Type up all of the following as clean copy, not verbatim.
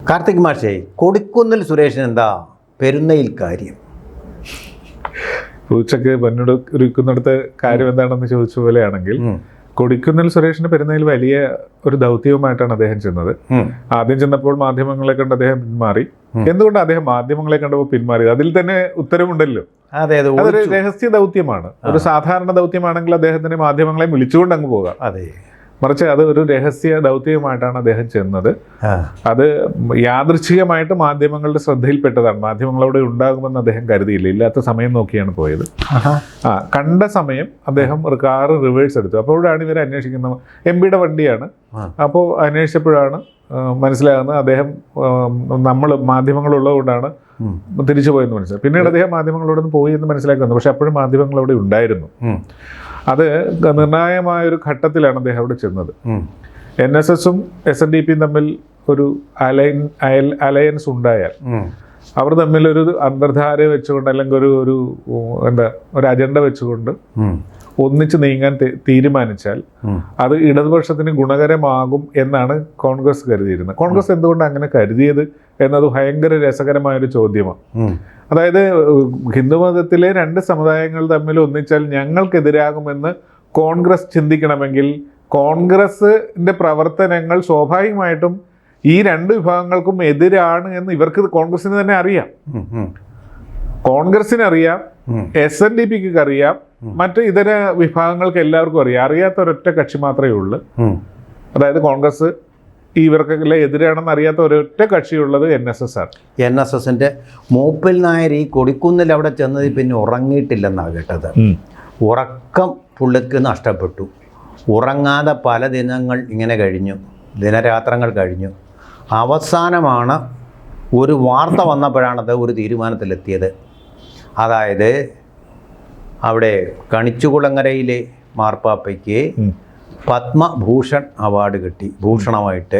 കാർത്തിക് മാഷേ, കൊടിക്കുന്നിൽ സുരേഷിന് എന്താ പെരുന്നയിൽ കാര്യം? പൂച്ചക്ക് പൊന്നോട് ഒരുക്കുന്നിടത്ത് കാര്യം എന്താണെന്ന് ചോദിച്ച പോലെയാണെങ്കിൽ, കൊടിക്കുന്നിൽ സുരേഷിന് പെരുന്നയിൽ വലിയ ഒരു ദൗത്യവുമായിട്ടാണ് അദ്ദേഹം ചെന്നത്. ആദ്യം ചെന്നപ്പോൾ മാധ്യമങ്ങളെ കണ്ട് അദ്ദേഹം പിന്മാറി. എന്തുകൊണ്ട് അദ്ദേഹം മാധ്യമങ്ങളെ കണ്ടപ്പോൾ പിന്മാറിയത്? അതിൽ തന്നെ ഉത്തരവുണ്ടല്ലോ. അതൊരു രഹസ്യ ദൗത്യമാണ്. ഒരു സാധാരണ ദൗത്യമാണെങ്കിൽ അദ്ദേഹത്തിന് മാധ്യമങ്ങളെ വിളിച്ചുകൊണ്ട് അങ്ങ് പോകാം. മറിച്ച് അത് ഒരു രഹസ്യ ദൗത്യവുമായിട്ടാണ് അദ്ദേഹം ചെന്നത്. അത് യാദൃച്ഛികമായിട്ട് മാധ്യമങ്ങളുടെ ശ്രദ്ധയിൽപ്പെട്ടതാണ്. മാധ്യമങ്ങളവിടെ ഉണ്ടാകുമെന്ന് അദ്ദേഹം കരുതിയില്ല. ഇല്ലാത്ത സമയം നോക്കിയാണ് പോയത്. കണ്ട സമയം അദ്ദേഹം കാറ് റിവേഴ്സ് എടുത്തു. അപ്പോഴാണ് ഇവർ അന്വേഷിക്കുന്നത്. MP-യുടെ വണ്ടിയാണ്. അപ്പോൾ അന്വേഷിച്ചപ്പോഴാണ് മനസ്സിലാകുന്നത് അദ്ദേഹം നമ്മൾ മാധ്യമങ്ങളുള്ളതുകൊണ്ടാണ് തിരിച്ചു പോയെന്ന് മനസ്സിലായി. പിന്നീട് അദ്ദേഹം മാധ്യമങ്ങളോട് നിന്ന് പോയി എന്ന് മനസ്സിലാക്കി വന്നു. പക്ഷെ അപ്പോഴും മാധ്യമങ്ങൾ അവിടെ ഉണ്ടായിരുന്നു. അത് നിർണായകമായൊരു ഘട്ടത്തിലാണ് അദ്ദേഹം അവിടെ ചെന്നത്. NSSഉം SNDPയും തമ്മിൽ ഒരു അലയൻസ് ഉണ്ടായാൽ അവർ തമ്മിൽ ഒരു അന്തർധാര വെച്ചുകൊണ്ട് അല്ലെങ്കിൽ ഒരു അജണ്ട വെച്ചുകൊണ്ട് ഒന്നിച്ച് നീങ്ങാൻ തീരുമാനിച്ചാൽ അത് ഇടതുപക്ഷത്തിന് ഗുണകരമാകും എന്നാണ് കോൺഗ്രസ് കരുതിയിരുന്നത്. കോൺഗ്രസ് എന്തുകൊണ്ട് അങ്ങനെ കരുതിയത് എന്നത് ഭയങ്കര രസകരമായൊരു ചോദ്യമാണ്. അതായത് ഹിന്ദുമതത്തിലെ രണ്ട് സമുദായങ്ങൾ തമ്മിൽ ഒന്നിച്ചാൽ ഞങ്ങൾക്കെതിരാകുമെന്ന് കോൺഗ്രസ് ചിന്തിക്കണമെങ്കിൽ കോൺഗ്രസിന്റെ പ്രവർത്തനങ്ങൾ സ്വാഭാവികമായിട്ടും ഈ രണ്ട് വിഭാഗങ്ങൾക്കും എതിരാണ് എന്ന് ഇവർക്ക് കോൺഗ്രസിന് തന്നെ അറിയാം. കോൺഗ്രസിന് അറിയാം, SNDPക്ക് അറിയാം, മറ്റ് ഇതര വിഭാഗങ്ങൾക്ക് എല്ലാവർക്കും അറിയാം. അറിയാത്ത ഒരൊറ്റ കക്ഷി മാത്രമേ ഉള്ളൂ. അതായത് കോൺഗ്രസ് ഇവർക്കെല്ലാം എതിരാണെന്ന് അറിയാത്ത ഒരൊറ്റ കക്ഷിയുള്ളത് NSS ആണ്. NSSന്റെ മൂപ്പിൽ നായർ ഈ കൊടിക്കുന്നിൽ അവിടെ ചെന്നതിൽ പിന്നെ ഉറങ്ങിയിട്ടില്ലെന്നാണ് കേട്ടത്. ഉറക്കം പുള്ളിക്ക് നഷ്ടപ്പെട്ടു. ഉറങ്ങാതെ പല ദിനങ്ങൾ ഇങ്ങനെ കഴിഞ്ഞു, ദിനരാത്രങ്ങൾ കഴിഞ്ഞു. അവസാനമാണ് ഒരു വാർത്ത വന്നപ്പോഴാണത് ഒരു തീരുമാനത്തിലെത്തിയത്. അതായത് അവിടെ കണിച്ചുകുളങ്ങരയിലെ മാർപ്പാപ്പയ്ക്ക് പത്മഭൂഷൺ അവാർഡ് കിട്ടി, ഭൂഷണമായിട്ട്.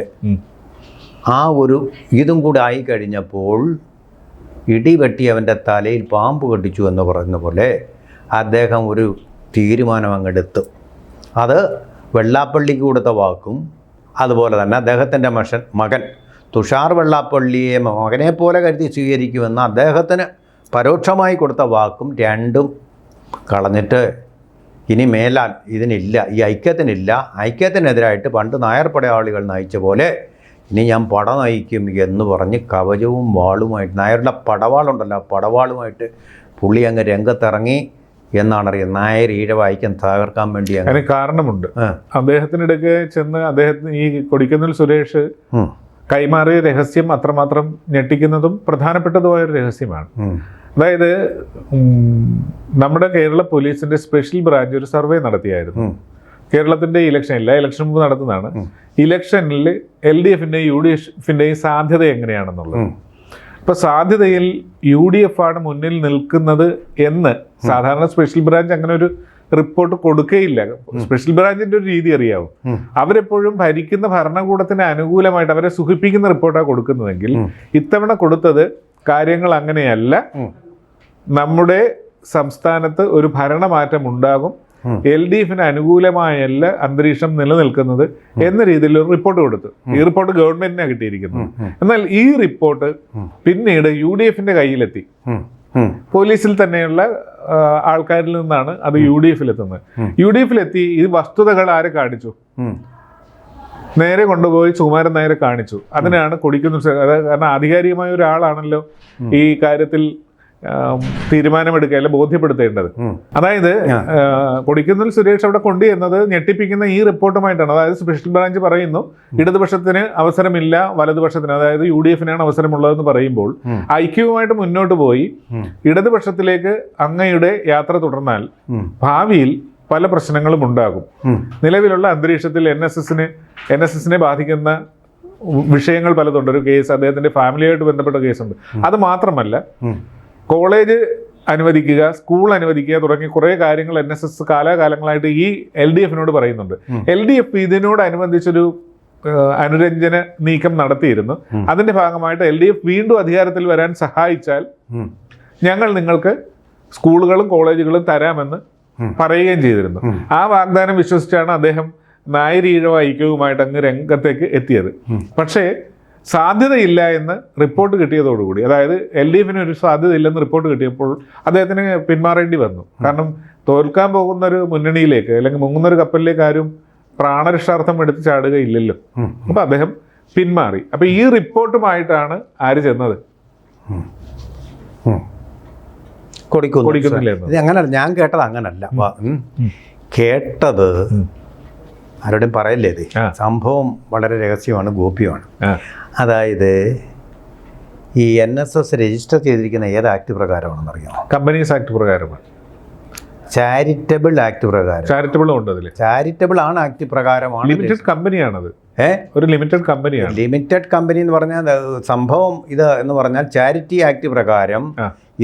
ആ ഒരു ഇതും കൂടെ ആയി കഴിഞ്ഞപ്പോൾ ഇടിവെട്ടി അവൻ്റെ തലയിൽ പാമ്പ് കെട്ടിച്ചു എന്ന് പറയുന്ന പോലെ അദ്ദേഹം ഒരു തീരുമാനം അങ്ങെടുത്തു. അത് വെള്ളാപ്പള്ളിക്ക് കൊടുത്ത വാക്കും അതുപോലെ തന്നെ അദ്ദേഹത്തിൻ്റെ മകൻ തുഷാർ വെള്ളാപ്പള്ളിയെ മകനെ പോലെ കരുതി സ്വീകരിക്കുമെന്ന് അദ്ദേഹത്തിന് പരോക്ഷമായി കൊടുത്ത വാക്കും രണ്ടും കളഞ്ഞിട്ട് ഇനി മേലാൽ ഇതിനില്ല, ഈ ഐക്യത്തിനില്ല, ഐക്യത്തിനെതിരായിട്ട് പണ്ട് നായർ പടയാളികൾ നയിച്ച പോലെ ഇനി ഞാൻ പട നയിക്കും എന്ന് പറഞ്ഞ് കവചവും വാളുമായിട്ട്, നായരുടെ പടവാളുണ്ടല്ലോ, പടവാളുമായിട്ട് പുള്ളി അങ്ങ് രംഗത്തിറങ്ങി എന്നാണ് അറിയുന്നത്. നായർ ഈഴവ ഐക്യം തകർക്കാൻ വേണ്ടി. അതിന് കാരണമുണ്ട്. അദ്ദേഹത്തിനിടയ്ക്ക് ചെന്ന് അദ്ദേഹത്തിന് ഈ കൊടിക്കുന്നിൽ സുരേഷ് കൈമാറിയ രഹസ്യം അത്രമാത്രം ഞെട്ടിക്കുന്നതും പ്രധാനപ്പെട്ടതുമായൊരു രഹസ്യമാണ്. അതായത് നമ്മുടെ കേരള പോലീസിന്റെ സ്പെഷ്യൽ ബ്രാഞ്ച് ഒരു സർവേ നടത്തിയായിരുന്നു. കേരളത്തിന്റെ ഇലക്ഷൻ മുമ്പ് നടത്തുന്നതാണ്. ഇലക്ഷനിൽ LDFന്റെയും UDFന്റെയും സാധ്യത എങ്ങനെയാണെന്നുള്ളത്. ഇപ്പൊ സാധ്യതയിൽ UDF ആണ് മുന്നിൽ നിൽക്കുന്നത് എന്ന് സാധാരണ സ്പെഷ്യൽ ബ്രാഞ്ച് അങ്ങനെ ഒരു റിപ്പോർട്ട് കൊടുക്കുകയില്ല. സ്പെഷ്യൽ ബ്രാഞ്ചിന്റെ ഒരു രീതി അറിയാവും. അവരെപ്പോഴും ഭരിക്കുന്ന ഭരണകൂടത്തിന് അനുകൂലമായിട്ട് അവരെ സുഖിപ്പിക്കുന്ന റിപ്പോർട്ടാണ് കൊടുക്കുന്നതെങ്കിൽ ഇത്തവണ കൊടുത്തത് കാര്യങ്ങൾ അങ്ങനെയല്ല. നമ്മുടെ സംസ്ഥാനത്ത് ഒരു ഭരണമാറ്റം ഉണ്ടാകും, LDFന് അനുകൂലമായല്ല അന്തരീക്ഷം നിലനിൽക്കുന്നത് എന്ന രീതിയിൽ ഒരു റിപ്പോർട്ട് കൊടുത്തു. ഈ റിപ്പോർട്ട് ഗവൺമെന്റിനാണ് കിട്ടിയിരിക്കുന്നത്. എന്നാൽ ഈ റിപ്പോർട്ട് പിന്നീട് UDFന്റെ കയ്യിലെത്തി. പോലീസിൽ തന്നെയുള്ള ആൾക്കാരിൽ നിന്നാണ് അത് UDFിലെത്തുന്നത്. UDFിലെത്തി ഈ വസ്തുതകൾ ആരെ കാണിച്ചു? നേരെ കൊണ്ടുപോയി സുകുമാരൻ നായരെ കാണിച്ചു. അതിനാണ് കൊടിക്കുന്നിൽ, കാരണം ആധികാരികമായ ഒരാളാണല്ലോ ഈ കാര്യത്തിൽ തീരുമാനമെടുക്കുക അല്ലെ ബോധ്യപ്പെടുത്തേണ്ടത്. അതായത് കൊടിക്കുന്നിൽ സുരേഷ് അവിടെ കൊണ്ടുവന്നത് ഞെട്ടിപ്പിക്കുന്ന ഈ റിപ്പോർട്ടുമായിട്ടാണ്. അതായത് സ്പെഷ്യൽ ബ്രാഞ്ച് പറയുന്നു ഇടതുപക്ഷത്തിന് അവസരമില്ല, വലതുപക്ഷത്തിന് അതായത് UDFനാണ് അവസരമുള്ളതെന്ന് പറയുമ്പോൾ ഐക്യവുമായിട്ട് മുന്നോട്ട് പോയി ഇടതുപക്ഷത്തിലേക്ക് അങ്ങയുടെ യാത്ര തുടർന്നാൽ ഭാവിയിൽ പല പ്രശ്നങ്ങളും ഉണ്ടാകും. നിലവിലുള്ള അന്തരീക്ഷത്തിൽ NSSനെ ബാധിക്കുന്ന വിഷയങ്ങൾ പലതുണ്ട്. ഒരു കേസ് അദ്ദേഹത്തിന്റെ ഫാമിലിയായിട്ട് ബന്ധപ്പെട്ട കേസുണ്ട്. അത് മാത്രമല്ല, കോളേജ് അനുവദിക്കുക, സ്കൂൾ അനുവദിക്കുക തുടങ്ങിയ കുറേ കാര്യങ്ങൾ NSS കാലാകാലങ്ങളായിട്ട് ഈ LDFനോട് പറയുന്നുണ്ട്. LDF ഇതിനോടനുബന്ധിച്ചൊരു അനുരഞ്ജന നീക്കം നടത്തിയിരുന്നു. അതിന്റെ ഭാഗമായിട്ട് LDF വീണ്ടും അധികാരത്തിൽ വരാൻ സഹായിച്ചാൽ ഞങ്ങൾ നിങ്ങൾക്ക് സ്കൂളുകളും കോളേജുകളും തരാമെന്ന് പറയുകയും ചെയ്തിരുന്നു. ആ വാഗ്ദാനം വിശ്വസിച്ചാണ് അദ്ദേഹം നായർ ഈഴവ ഐക്യവുമായിട്ട് അങ്ങ് രംഗത്തേക്ക് എത്തിയത്. പക്ഷേ സാധ്യതയില്ല എന്ന് റിപ്പോർട്ട് കിട്ടിയതോടുകൂടി, അതായത് LDF ഒരു സാധ്യതയില്ലെന്ന് റിപ്പോർട്ട് കിട്ടിയപ്പോൾ അദ്ദേഹത്തിന് പിന്മാറേണ്ടി വന്നു. കാരണം തോൽക്കാൻ പോകുന്ന ഒരു മുന്നണിയിലേക്ക് അല്ലെങ്കിൽ മുങ്ങുന്ന ഒരു കപ്പലിലേക്ക് ആരും പ്രാണരക്ഷാർത്ഥം എടുത്ത് ചാടുകയില്ലല്ലോ. അപ്പൊ അദ്ദേഹം പിന്മാറി. അപ്പൊ ഈ റിപ്പോർട്ടുമായിട്ടാണ് ആര് ചെന്നത്? ഇത് അങ്ങനല്ല, ഞാൻ കേട്ടത് അങ്ങനല്ല. കേട്ടത് ആരോടും പറയല്ലേ, ഇത് സംഭവം വളരെ രഹസ്യമാണ്, ഗോപ്യമാണ്. അതായത് ഈ NSS രജിസ്റ്റർ ചെയ്തിരിക്കുന്ന ഏത് ആക്ട് പ്രകാരമാണെന്ന് അറിയാമോ? കമ്പനീസ് ആക്ട് പ്രകാരമാണ്. ചാരിറ്റബിൾ ആക്ട് പ്രകാരം. ചാരിറ്റബിൾ ഉണ്ട് അതിൽ. ചാരിറ്റബിൾ ആണ്, ആക്ട് പ്രകാരമാണ്. ലിമിറ്റഡ് കമ്പനിയാണത്. ഒരു ലിമിറ്റഡ് കമ്പനിയാണ്. ലിമിറ്റഡ് കമ്പനി എന്ന് പറഞ്ഞാൽ സംഭവം ഇത് എന്ന് പറഞ്ഞാൽ ചാരിറ്റി ആക്ട് പ്രകാരം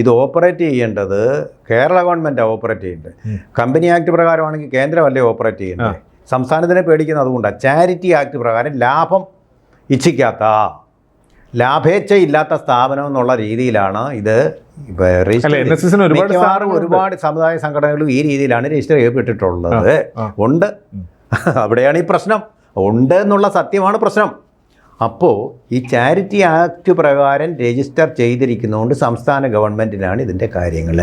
ഇത് ഓപ്പറേറ്റ് ചെയ്യേണ്ടത് കേരള ഗവൺമെൻറ്റാണ് ഓപ്പറേറ്റ് ചെയ്യേണ്ടത്. കമ്പനി ആക്ട് പ്രകാരമാണെങ്കിൽ കേന്ദ്രമല്ലേ ഓപ്പറേറ്റ് ചെയ്യുന്നത്. സംസ്ഥാനത്തിനെ പേടിക്കുന്നത് അതുകൊണ്ടാണ്. ചാരിറ്റി ആക്ട് പ്രകാരം ലാഭം ഇച്ഛിക്കാത്ത, ലാഭേച്ഛയില്ലാത്ത സ്ഥാപനം എന്നുള്ള രീതിയിലാണ് ഇത് ഒരുപാട് സമുദായ സംഘടനകളും ഈ രീതിയിലാണ് രജിസ്റ്റർ ചെയ്യപ്പെട്ടിട്ടുള്ളത്. ഉണ്ട്, അവിടെയാണ് ഈ പ്രശ്നം. ഉണ്ട് എന്നുള്ള സത്യമാണ് പ്രശ്നം. അപ്പോൾ ഈ ചാരിറ്റി ആക്ട് പ്രകാരം രജിസ്റ്റർ ചെയ്തിരിക്കുന്നതുകൊണ്ട് സംസ്ഥാന ഗവൺമെൻറ്റിനാണ് ഇതിൻ്റെ കാര്യങ്ങൾ.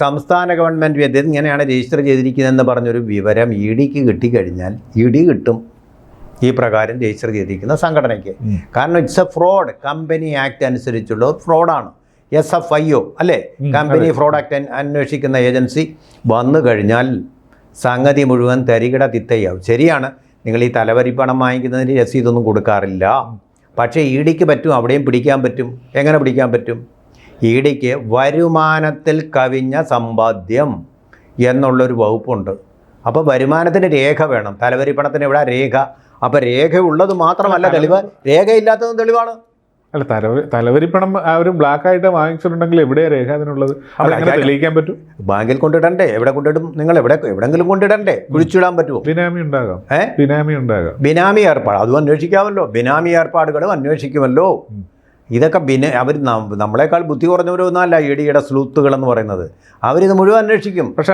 സംസ്ഥാന ഗവൺമെൻറ് ഇങ്ങനെയാണ് രജിസ്റ്റർ ചെയ്തിരിക്കുന്നതെന്ന് പറഞ്ഞൊരു വിവരം EDക്ക് കിട്ടിക്കഴിഞ്ഞാൽ ED കിട്ടും ഈ പ്രകാരം രജിസ്റ്റർ ചെയ്തിരിക്കുന്ന സംഘടനയ്ക്ക്. കാരണം it's A fraud. Company act അനുസരിച്ചുള്ള ഫ്രോഡാണ്. SFIO അല്ലേ, കമ്പനി ഫ്രോഡ് ആക്ട് അന്വേഷിക്കുന്ന ഏജൻസി വന്നു കഴിഞ്ഞാൽ സംഗതി മുഴുവൻ തരികിട തിത്തയാവും. ശരിയാണ്, നിങ്ങൾ ഈ തലവരിപ്പണം വാങ്ങിക്കുന്നതിന് രസീതൊന്നും കൊടുക്കാറില്ല. പക്ഷേ EDക്ക് പറ്റും, അവിടെയും പിടിക്കാൻ പറ്റും. എങ്ങനെ പിടിക്കാൻ പറ്റും? EDക്ക് വരുമാനത്തിൽ കവിഞ്ഞ സമ്പാദ്യം എന്നുള്ളൊരു വകുപ്പുണ്ട്. അപ്പോൾ വരുമാനത്തിന് രേഖ വേണം. തലവരിപ്പണത്തിന് ഇവിടെ രേഖ. അപ്പോൾ രേഖ ഉള്ളത് മാത്രമല്ല തെളിവ്, രേഖയില്ലാത്തതും തെളിവാണ്. അല്ല, തലവരിപ്പണം ഒരു ബ്ലാക്ക് ആയിട്ട് വാങ്ങിച്ചിട്ടുണ്ടെങ്കിൽ എവിടെയാണ് രേഖ അതിനുള്ളത്? തെളിയിക്കാൻ പറ്റും. ബാങ്കിൽ കൊണ്ടിടണ്ടേ? എവിടെ കൊണ്ടിടും? നിങ്ങൾ എവിടെങ്കിലും കൊണ്ടിടണ്ടേ? കുഴിച്ചിടാൻ പറ്റുമോ? ബിനാമി ഉണ്ടാകാം. ബിനാമി ഏർപ്പാട് അതും അന്വേഷിക്കാമല്ലോ. ബിനാമി ഏർപ്പാടുകളും അന്വേഷിക്കുമല്ലോ. ഇതൊക്കെ അവർ നമ്മളെക്കാൾ ബുദ്ധി കുറഞ്ഞവരൊന്നുമല്ല EDയുടെ സ്ലൂത്തുകൾ എന്ന് പറയുന്നത്. അവരിത് മുഴുവൻ അന്വേഷിക്കും. പക്ഷെ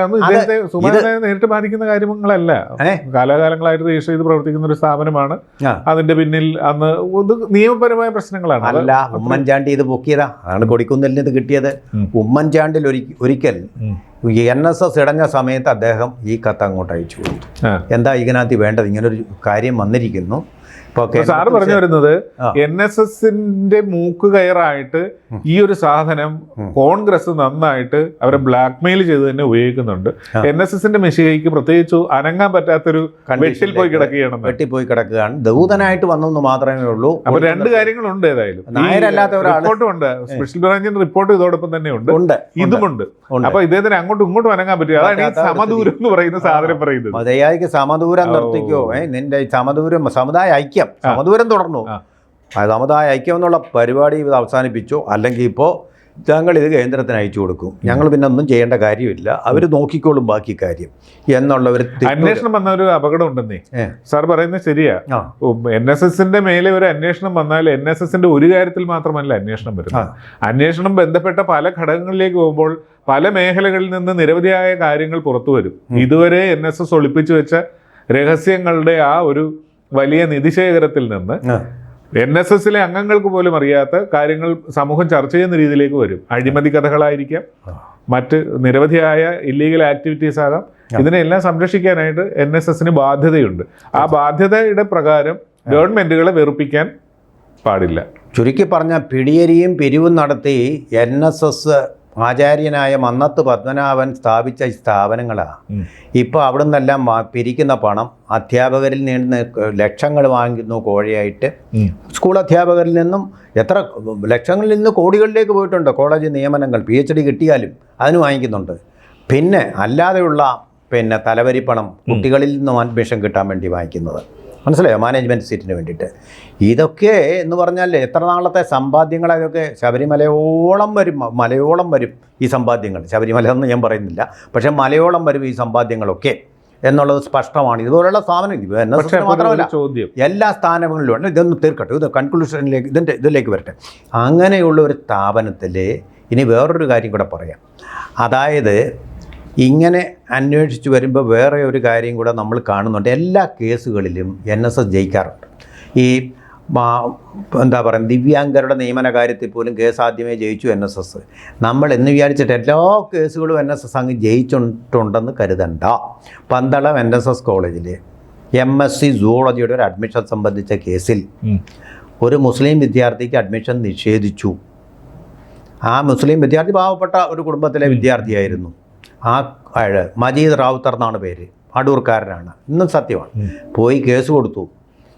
നേരിട്ട് ബാധിക്കുന്ന കാര്യങ്ങളല്ല. കാലാകാലങ്ങളായിട്ട് രജിസ്റ്റർ ചെയ്ത് പ്രവർത്തിക്കുന്ന ഒരു സ്ഥാപനമാണ്. അതിന്റെ പിന്നിൽ അന്ന് നിയമപരമായ പ്രശ്നങ്ങളാണ്. അല്ല, ഉമ്മൻചാണ്ടി ഇത് പൊക്കിയതാ. അതാണ് കൊടിക്കുന്നിലിന് ഇത് കിട്ടിയത്. ഉമ്മൻചാണ്ടിൽ ഒരിക്കൽ NSS ഇടഞ്ഞ സമയത്ത് അദ്ദേഹം ഈ കത്ത് അങ്ങോട്ട് അയച്ചു കൊടുത്തു. എന്താ ഇതിനകത്ത് വേണ്ടത്? ഇങ്ങനൊരു കാര്യം വന്നിരിക്കുന്നു. സാറ് പറഞ്ഞു വരുന്നത് NSSന്റെ മൂക്ക് കയറായിട്ട് ഈ ഒരു സാധനം കോൺഗ്രസ് നന്നായിട്ട് അവരെ ബ്ലാക്ക്മെയിൽ ചെയ്ത് തന്നെ ഉപയോഗിക്കുന്നുണ്ട്. NSSന്റെ മെഷീനയ്ക്ക് പ്രത്യേകിച്ച് അനങ്ങാൻ പറ്റാത്തൊരു വെട്ടിൽ പോയി കിടക്കുകയാണ്. ദൂതനായിട്ട് വന്നെന്ന് മാത്രമേ ഉള്ളൂ. അപ്പൊ രണ്ട് കാര്യങ്ങളുണ്ട്. ഏതായാലും നായരല്ലാത്ത റിപ്പോർട്ടുണ്ട്, സ്പെഷ്യൽ ബ്രാഞ്ചിന്റെ റിപ്പോർട്ട് ഇതോടൊപ്പം തന്നെ ഉണ്ട്, ഇതുമുണ്ട്. അപ്പൊ ഇദ്ദേഹത്തിന് അങ്ങോട്ടും ഇങ്ങോട്ടും അനങ്ങാൻ പറ്റില്ല. അതാണ് ഈ സമദൂരം എന്ന് പറയുന്ന സാധനം പറയുന്നത്. മതയായിക്ക് സമദൂരം നിർത്തിക്കോ, നിന്റെ സമദൂരം സമുദായ ഐക്യം സമദൂരം തുടർന്നു. സമുദായ ഐക്യം എന്നുള്ള പരിപാടി ഇത് അവസാനിപ്പിച്ചു. അല്ലെങ്കിൽ ഇപ്പോൾ ഞങ്ങൾ ഇത് കേന്ദ്രത്തിന് അയച്ചു കൊടുക്കും, ഞങ്ങൾ പിന്നെ ഒന്നും ചെയ്യേണ്ട കാര്യമില്ല, അവർ നോക്കിക്കോളും ബാക്കി കാര്യം എന്നുള്ളവർ. അന്വേഷണം വന്ന ഒരു അപകടം ഉണ്ടെന്നേ സാർ പറയുന്നത് ശരിയാ. NSSന്റെ മേലെ ഒരു അന്വേഷണം വന്നാൽ NSSന്റെ ഒരു കാര്യത്തിൽ മാത്രമല്ല അന്വേഷണം വരുന്നത്. അന്വേഷണം ബന്ധപ്പെട്ട പല ഘടകങ്ങളിലേക്ക് പോകുമ്പോൾ പല മേഖലകളിൽ നിന്ന് നിരവധിയായ കാര്യങ്ങൾ പുറത്തു വരും. ഇതുവരെ NSS ഒളിപ്പിച്ചു വെച്ച രഹസ്യങ്ങളുടെ ആ ഒരു വലിയ നിധിശേഖരത്തിൽ നിന്ന് NSSലെ അംഗങ്ങൾക്ക് പോലും അറിയാത്ത കാര്യങ്ങൾ സമൂഹം ചർച്ച ചെയ്യുന്ന രീതിയിലേക്ക് വരും. അഴിമതി കഥകളായിരിക്കാം, മറ്റ് നിരവധിയായ ഇല്ലീഗൽ ആക്ടിവിറ്റീസ് ആകാം. ഇതിനെല്ലാം സംരക്ഷിക്കാനായിട്ട് NSSന് ബാധ്യതയുണ്ട്. ആ ബാധ്യതയുടെ പ്രകാരം ഗവൺമെന്റുകളെ വെറുപ്പിക്കാൻ പാടില്ല. ചുരുക്കി പറഞ്ഞാൽ പിടിയരിയും പിരിവും നടത്തി NSS ആചാര്യനായ മന്നത്ത് പത്മനാഭൻ സ്ഥാപിച്ച സ്ഥാപനങ്ങളാണ്. ഇപ്പോൾ അവിടെ നിന്നെല്ലാം പിരിക്കുന്ന പണം അധ്യാപകരിൽ നിന്ന് ലക്ഷങ്ങൾ വാങ്ങിക്കുന്നു കോഴയായിട്ട്. സ്കൂൾ അധ്യാപകരിൽ നിന്നും എത്ര ലക്ഷങ്ങളിൽ നിന്ന് കോടികളിലേക്ക് പോയിട്ടുണ്ട്. കോളേജ് നിയമനങ്ങൾ PhD കിട്ടിയാലും അതിന് വാങ്ങിക്കുന്നുണ്ട്. പിന്നെ അല്ലാതെയുള്ള തലവരിപ്പണം കുട്ടികളിൽ നിന്നും അഡ്മിഷൻ കിട്ടാൻ വേണ്ടി വാങ്ങിക്കുന്നത്, മനസ്സിലായോ? മാനേജ്മെൻറ്റ് സീറ്റിന് വേണ്ടിയിട്ട്. ഇതൊക്കെ എന്ന് പറഞ്ഞാൽ എത്ര നാളത്തെ സമ്പാദ്യങ്ങളതൊക്കെ മലയോളം വരും ഈ സമ്പാദ്യങ്ങൾ. ശബരിമല എന്ന് ഞാൻ പറയുന്നില്ല, പക്ഷേ മലയോളം വരും ഈ സമ്പാദ്യങ്ങളൊക്കെ എന്നുള്ളത് സ്പഷ്ടമാണ്. ഇതുപോലുള്ള സ്ഥാപനം മാത്രമല്ല, എല്ലാ സ്ഥാനങ്ങളിലും ഉണ്ട്. ഇതൊന്ന് തീർക്കട്ടെ, ഇത് കൺക്ലൂഷനിലേക്ക് ഇതിലേക്ക് വരട്ടെ. അങ്ങനെയുള്ള ഒരു സ്ഥാപനത്തിൽ ഇനി വേറൊരു കാര്യം കൂടെ പറയാം. അതായത് ഇങ്ങനെ അന്വേഷിച്ച് വരുമ്പോൾ വേറെ ഒരു കാര്യം കൂടെ നമ്മൾ കാണുന്നുണ്ട്. എല്ലാ കേസുകളിലും NSS ജയിക്കാറുണ്ട്. ഈ എന്താ പറയുക, ദിവ്യാംഗരുടെ നിയമന കാര്യത്തിൽ പോലും കേസ് ആദ്യമേ ജയിച്ചു NSS. നമ്മൾ എന്ന് വിചാരിച്ചിട്ട് എല്ലാ കേസുകളും NSS അങ്ങ് ജയിച്ചിട്ടുണ്ടെന്ന് കരുതണ്ട. പന്തളം NSS കോളേജിൽ MSc സൂവോളജിയുടെ ഒരു അഡ്മിഷൻ സംബന്ധിച്ച കേസിൽ ഒരു മുസ്ലിം വിദ്യാർത്ഥിക്ക് അഡ്മിഷൻ നിഷേധിച്ചു. ആ മുസ്ലിം വിദ്യാർത്ഥി പാവപ്പെട്ട ഒരു കുടുംബത്തിലെ വിദ്യാർത്ഥിയായിരുന്നു. ആ മജീദ് റാവുത്തർ എന്നാണ് പേര്, അടൂർക്കാരനാണ്, ഇന്നും സത്യമാണ്. പോയി കേസ് കൊടുത്തു.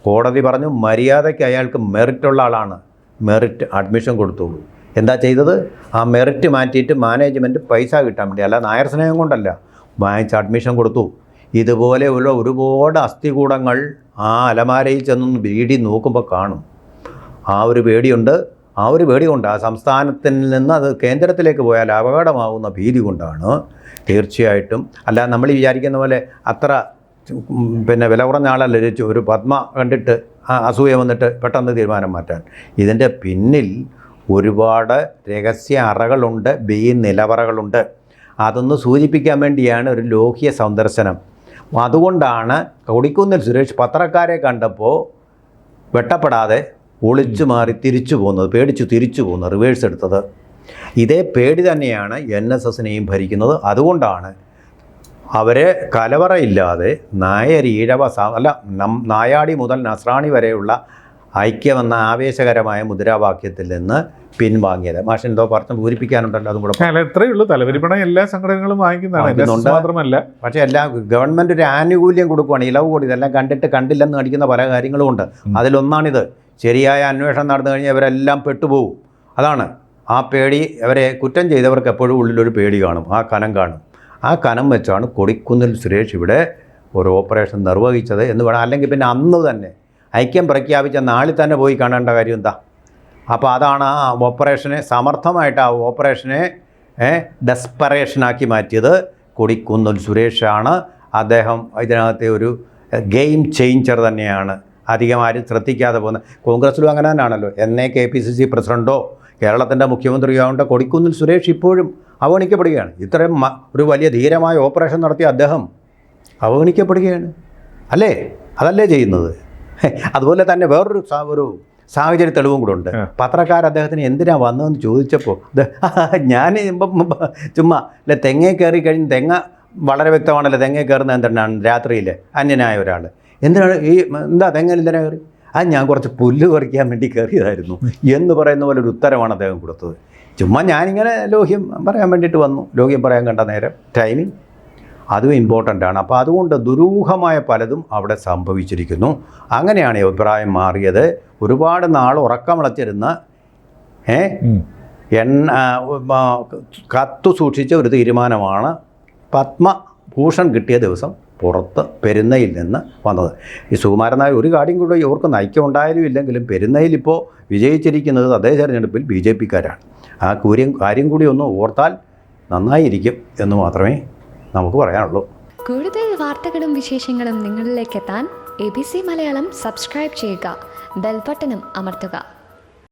കോടതി പറഞ്ഞു മര്യാദയ്ക്ക് അയാൾക്ക് മെറിറ്റുള്ള ആളാണ്, മെറിറ്റ് അഡ്മിഷൻ കൊടുത്തോളൂ. എന്താ ചെയ്തത്? ആ മെറിറ്റ് മാറ്റിയിട്ട് മാനേജ്മെൻറ്റ് പൈസ കിട്ടാൻ വേണ്ടി, അല്ല നായർ സ്നേഹം കൊണ്ടല്ല, വാങ്ങിച്ച് അഡ്മിഷൻ കൊടുത്തു. ഇതുപോലെയുള്ള ഒരുപാട് അസ്ഥികൂടങ്ങൾ ആ അലമാരയിൽ ചെന്നൊന്ന് വീടി നോക്കുമ്പോൾ കാണും. ആ ഒരു പേടിയുണ്ട്. ആ ഒരു പേടി കൊണ്ട് ആ സംസ്ഥാനത്തിൽ നിന്ന് അത് കേന്ദ്രത്തിലേക്ക് പോയാൽ അപകടമാകുന്ന ഭീതി കൊണ്ടാണ് തീർച്ചയായിട്ടും. അല്ല നമ്മൾ വിചാരിക്കുന്ന പോലെ അത്ര പിന്നെ വില കുറഞ്ഞ ആളല്ല ഒരു പത്മ കണ്ടിട്ട് അസൂയ വന്നിട്ട് പെട്ടെന്ന് തീരുമാനം മാറ്റാൻ. ഇതിൻ്റെ പിന്നിൽ ഒരുപാട് രഹസ്യ അറകളുണ്ട്, നിലവറകളുണ്ട്. അതൊന്ന് സൂചിപ്പിക്കാൻ വേണ്ടിയാണ് ഒരു ലോഹ്യ സന്ദർശനം. അതുകൊണ്ടാണ് കൊടിക്കുന്നിൽ സുരേഷ് പത്രക്കാരെ കണ്ടപ്പോൾ വെട്ടപ്പെടാതെ ഒളിച്ചു മാറി തിരിച്ചു പോകുന്നത്, പേടിച്ചു തിരിച്ചു പോകുന്നത്, റിവേഴ്സ് എടുത്തത്. ഇതേ പേടി തന്നെയാണ് NSSനെയും ഭരിക്കുന്നത്. അതുകൊണ്ടാണ് അവരെ കലവറയില്ലാതെ നായർ, ഈഴവ അല്ല നായാടി മുതൽ നസ്രാണി വരെയുള്ള ഐക്യമെന്ന ആവേശകരമായ മുദ്രാവാക്യത്തിൽ നിന്ന് പിൻവാങ്ങിയത്. മാഷ് എന്തോ പറഞ്ഞ് പൂരിപ്പിക്കാനുണ്ടല്ലോ, അതും കൂടെ. എത്രയേ ഉള്ളൂ, തലവരിപ്പണം എല്ലാ സംഘടനകളും വാങ്ങിക്കുന്നതാണ്, മാത്രമല്ല. പക്ഷേ എല്ലാ ഗവൺമെൻറ് ഒരു ആനുകൂല്യം കൊടുക്കുകയാണ്, ഇളവ് കൂടി. ഇതെല്ലാം കണ്ടിട്ട് കണ്ടില്ലെന്ന് കാണിക്കുന്ന പല കാര്യങ്ങളും ഉണ്ട്. അതിലൊന്നാണിത്. ശരിയായ അന്വേഷണം നടന്നു കഴിഞ്ഞാൽ ഇവരെല്ലാം പെട്ടുപോകും. അതാണ് ആ പേടി. അവരെ കുറ്റം ചെയ്തവർക്ക് എപ്പോഴും ഉള്ളിലൊരു പേടി കാണും, ആ കനം കാണും. ആ കനം വെച്ചാണ് കൊടിക്കുന്നിൽ സുരേഷ് ഇവിടെ ഒരു ഓപ്പറേഷൻ നിർവഹിച്ചത് എന്ന് വേണം. അല്ലെങ്കിൽ പിന്നെ അന്ന് തന്നെ ഐക്യം പ്രഖ്യാപിച്ച നാളിൽ തന്നെ പോയി കാണേണ്ട കാര്യം എന്താ? അപ്പോൾ അതാണ് ആ ഓപ്പറേഷനെ സമർത്ഥമായിട്ട് ആ ഓപ്പറേഷനെ ഡെസ്പറേഷനാക്കി മാറ്റിയത് കൊടിക്കുന്നിൽ സുരേഷാണ്. അദ്ദേഹം ഇതിനകത്തെ ഒരു ഗെയിം ചേഞ്ചർ തന്നെയാണ്. അധികം ആരും ശ്രദ്ധിക്കാതെ പോകുന്ന. കോൺഗ്രസ്സിലും അങ്ങനെ തന്നെയാണല്ലോ. എന്നേ KPCC പ്രസിഡൻറ്റോ കേരളത്തിൻ്റെ മുഖ്യമന്ത്രിയോ ആവേണ്ട കൊടിക്കുന്നിൽ സുരേഷ് ഇപ്പോഴും അവഗണിക്കപ്പെടുകയാണ്. ഇത്രയും ഒരു വലിയ ധീരമായ ഓപ്പറേഷൻ നടത്തിയ അദ്ദേഹം അവഗണിക്കപ്പെടുകയാണ്, അല്ലേ? അതല്ലേ ചെയ്യുന്നത്? അതുപോലെ തന്നെ വേറൊരു സാഹചര്യ തെളിവും കൂടെ ഉണ്ട്. പത്രക്കാർ അദ്ദേഹത്തിന് എന്തിനാണ് വന്നതെന്ന് ചോദിച്ചപ്പോൾ ഞാൻ ചുമ്മാ അല്ലെ തെങ്ങേ കയറി കഴിഞ്ഞ്, തെങ്ങ വളരെ വ്യക്തമാണല്ലോ, തെങ്ങേ കയറുന്നത് എന്തിനാണ്? രാത്രിയിൽ അന്യനായ ഒരാൾ എന്തിനാണ് എന്താ തെങ്ങയിൽ എന്തിനാ കയറി? ഞാൻ കുറച്ച് പുല്ല് പറിക്കാൻ വേണ്ടി കയറിയതായിരുന്നു എന്ന് പറയുന്ന പോലെ ഒരു ഉത്തരമാണ് അദ്ദേഹം കൊടുത്തത്. ചുമ്മാ ഞാനിങ്ങനെ ലോഹ്യം പറയാൻ വേണ്ടിയിട്ട് വന്നു. ലോഹ്യം പറയാൻ കണ്ട നേരം ടൈമിങ് അതും ഇമ്പോർട്ടൻ്റ് ആണ്. അപ്പോൾ അതുകൊണ്ട് ദുരൂഹമായ പലതും അവിടെ സംഭവിച്ചിരിക്കുന്നു. അങ്ങനെയാണ് ഈ അഭിപ്രായം മാറിയത്. ഒരുപാട് നാൾ ഉറക്കമിളച്ചിരുന്ന കത്തു സൂക്ഷിച്ച ഒരു തീരുമാനമാണ് പത്മഭൂഷൺ കിട്ടിയ ദിവസം പുറത്ത് പെരുന്നയിൽ നിന്ന് വന്നത്. ഈ സുകുമാരൻ നായർ ഒരു കാര്യം കൂടെ ഇവർക്ക് ഐക്യം ഉണ്ടായാലും ഇല്ലെങ്കിലും പെരുന്നയിൽ ഇപ്പോൾ വിജയിച്ചിരിക്കുന്നത് തദ്ദേശ തെരഞ്ഞെടുപ്പിൽ BJPക്കാരാണ്. ആ കാര്യം കൂടി ഒന്ന് ഓർത്താൽ നന്നായിരിക്കും എന്ന് മാത്രമേ നമുക്ക് പറയാനുള്ളൂ. കൂടുതൽ വാർത്തകളും വിശേഷങ്ങളും നിങ്ങളിലേക്ക് എത്താൻ ABC മലയാളം സബ്സ്ക്രൈബ് ചെയ്യുക, ബെൽ ബട്ടണും അമർത്തുക.